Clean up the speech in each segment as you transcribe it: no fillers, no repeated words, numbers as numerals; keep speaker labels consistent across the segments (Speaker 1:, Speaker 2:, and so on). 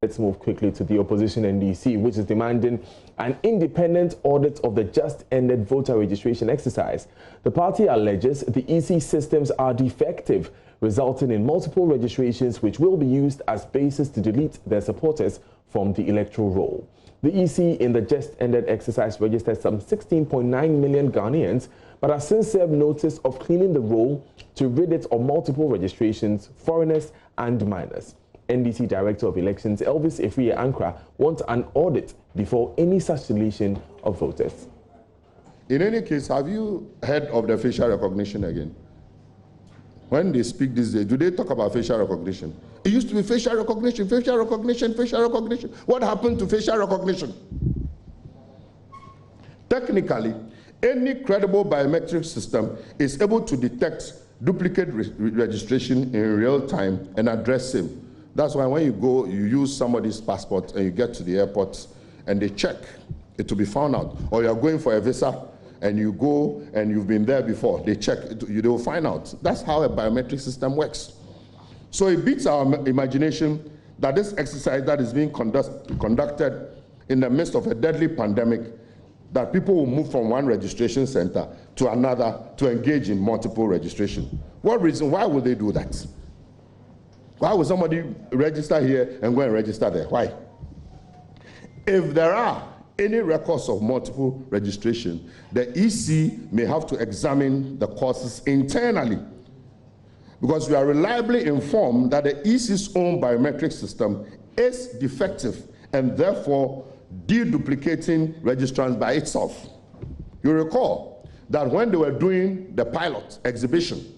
Speaker 1: Let's move quickly to the opposition NDC, which is demanding an independent audit of the just-ended voter registration exercise. The party alleges the EC systems are defective, resulting in multiple registrations which will be used as basis to delete their supporters from the electoral roll. The EC in the just-ended exercise registered some 16.9 million Ghanaians, but has since served notice of cleaning the roll to rid it of multiple registrations, foreigners and minors. NDC Director of Elections Elvis Efriye Ankra wants an audit before any such deletion of voters.
Speaker 2: In any case, have you heard of the facial recognition again? When they speak these days, do they talk about facial recognition? It used to be facial recognition, facial recognition, facial recognition. What happened to facial recognition? Technically, any credible biometric system is able to detect duplicate registration in real time and address them. That's why when you go, you use somebody's passport and you get to the airport and they check, it will be found out. Or you're going for a visa and you go and you've been there before, they check, they will find out. That's how a biometric system works. So it beats our imagination that this exercise that is being conducted in the midst of a deadly pandemic, that people will move from one registration center to another to engage in multiple registration. What reason? Why would they do that? Why would somebody register here and go and register there? Why? If there are any records of multiple registration, the EC may have to examine the causes internally, because we are reliably informed that the EC's own biometric system is defective and therefore deduplicating registrants by itself. You recall that when they were doing the pilot exhibition,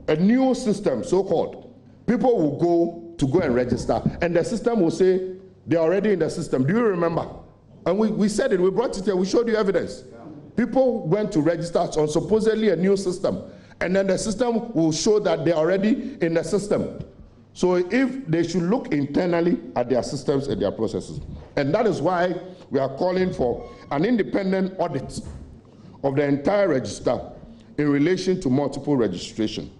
Speaker 2: a new system, so-called, people will go and register, and the system will say they're already in the system. Do you remember? And we said it, we brought it here, we showed you evidence. Yeah. People went to register on supposedly a new system, and then the system will show that they're already in the system. So if they should look internally at their systems and their processes. And that is why we are calling for an independent audit of the entire register in relation to multiple registration.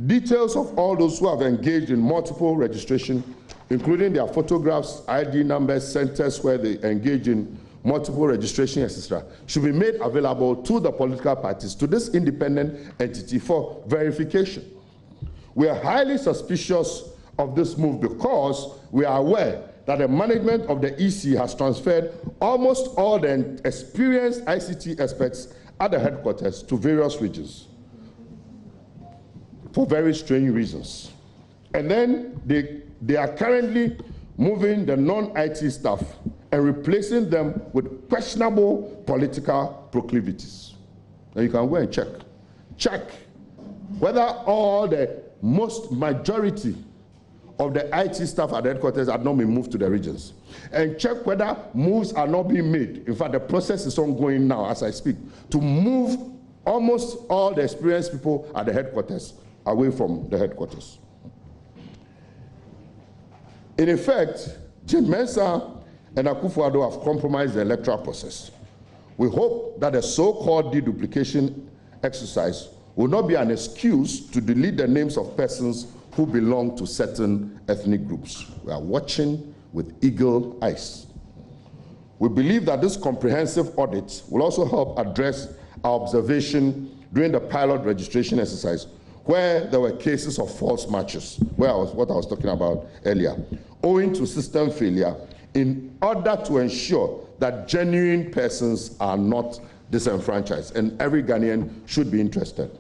Speaker 2: Details of all those who have engaged in multiple registration, including their photographs, ID numbers, centers where they engage in multiple registration, etc., should be made available to the political parties, to this independent entity for verification. We are highly suspicious of this move because we are aware that the management of the EC has transferred almost all the experienced ICT experts at the headquarters to various regions for very strange reasons. And then they are currently moving the non-IT staff and replacing them with questionable political proclivities. And you can go and check whether all the majority of the IT staff at the headquarters have not been moved to the regions, and check whether moves are not being made. In fact, the process is ongoing now as I speak to move almost all the experienced people at the headquarters away from the headquarters. In effect, Jim Mensah and Akufo-Addo have compromised the electoral process. We hope that the so-called deduplication exercise will not be an excuse to delete the names of persons who belong to certain ethnic groups. We are watching with eagle eyes. We believe that this comprehensive audit will also help address our observation during the pilot registration exercise, where there were cases of false matches, what I was talking about earlier, owing to system failure, in order to ensure that genuine persons are not disenfranchised, and every Ghanaian should be interested.